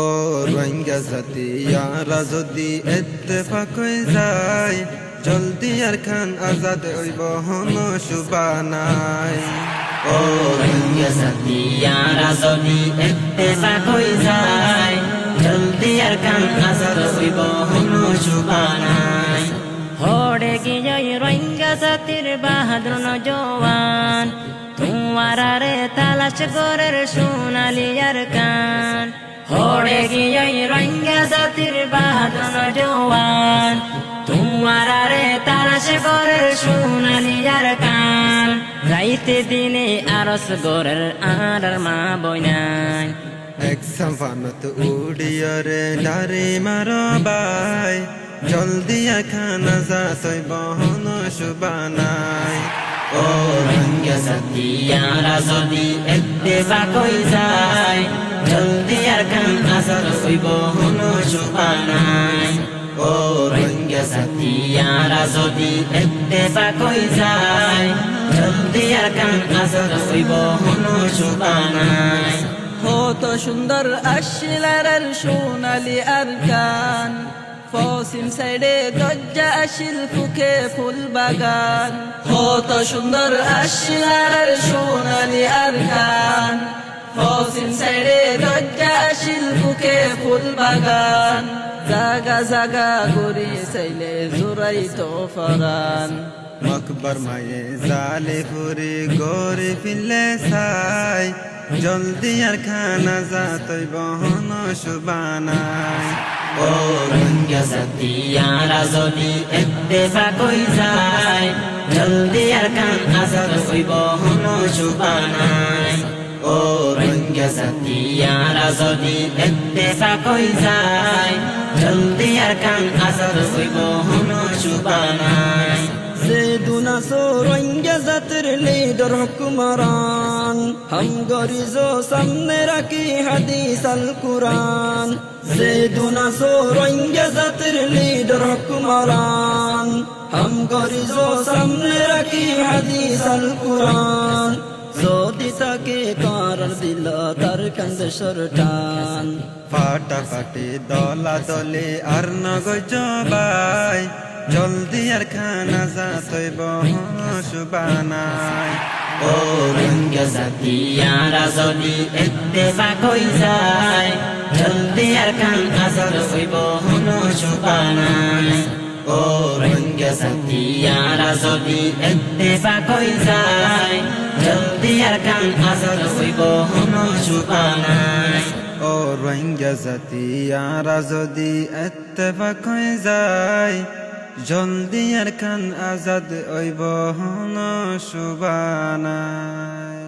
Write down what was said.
ও রোহিঙ্গা জাতি ইয়ারা যদি ইত্তেফাক হয়ে যায়, জলদি আর খান আজাদ হইব হন সুবানাই। ও রোহিঙ্গা জাতি ইয়ারা যদি ইত্তেফাক হয়ে যায়, জলদি আর খান আজাদ হইব হন সুবানাই। হড়ে গিয়ে রোহিঙ্গা জাতির বাহাদুর নওজওয়ান, তোমারে তালাশ করের সোনালি আর কান। হড়ে গিয়ে রোহিঙ্গা জাতির বাহাদুর নওজওয়ান, তোমারে তালাশ করের সোনালি আর কান। রাইতে দিনে আরস গরের আর মা বইনাই, এক সাফানত উড়িয়রে ডারে মারবাই, জলদি আর খান আজাদ হইব হন সুবানাই। ও রোহিঙ্গা জাতি ইয়ারা যদি ইত্তেফাক হয়ে যায়, জলদি আর খান আজাদ হইব হন সুবানাই। ও রোহিঙ্গা জাতি ইয়ারা যদি ইত্তেফাক হয়ে যায়, জলদি আর খান আজাদ হইব হন সুবানাই। কত সুন্দর আশিলার সোনালি আর কান, পশ্চিম সাইডে দরজা আসিল ফুকে ফুল বাগান। কত সুন্দর আশিলার সোনালি আর কান, পশ্চিম সাইডে দরজা আসিল ফুকে ফুল বাগান। জাগা জাগা গড়ি চাইলে জোরাই তো ফরান, মকবর মায়ে জালে ফুরি গড়ে ফিরলে সাই, জলদি আর খান আজাদ হইব হন সুবানাই। ও রোহিঙ্গা জাতি ইয়ারা যদি ইত্তেফাক হয়ে যায়, জলদি আর খান আজাদ হইব হন সুবানাই। ও রোহিঙ্গা জাতি ইয়ারা যদি ইত্তেফাক হয়ে যায়, জলদি আর খান আজাদ হইব হন সুবানাই। সেদুনা সো রোহিঙ্গা জাতির লিডার হুকুমরান, हम गरीजो सामने रखी हदीस अल कुरान। सेदुना सो रोहिंग्या जातिर लीडर हुक्मरान, हम गरीजो सामने रखी हदीस अल कुरान। যদি তাকে কারার দিল তার কান্দে সরটান, ফাটাফাটি দলা দলে আর নগর জবাই, জলদি আর খান আজাদ হইব হন সুবানাই। ও রোহিঙ্গা জাতি ইয়ারা যদি ইত্তেফাক হয়ে যায়, জলদি আর খান আজাদ হইব হন সুবানাই। ও রোহিঙ্গা জাতি ইয়ারা যদি ইত্তেফাক হয়ে যায়, জলদি আর খান আজাদ হইব হন সুবানাই। ও রোহিঙ্গা জাতি ইয়ারা যদি ইত্তেফাক হয়ে যায়, জলদি আর খান আজাদ হইব হন সুবানাই।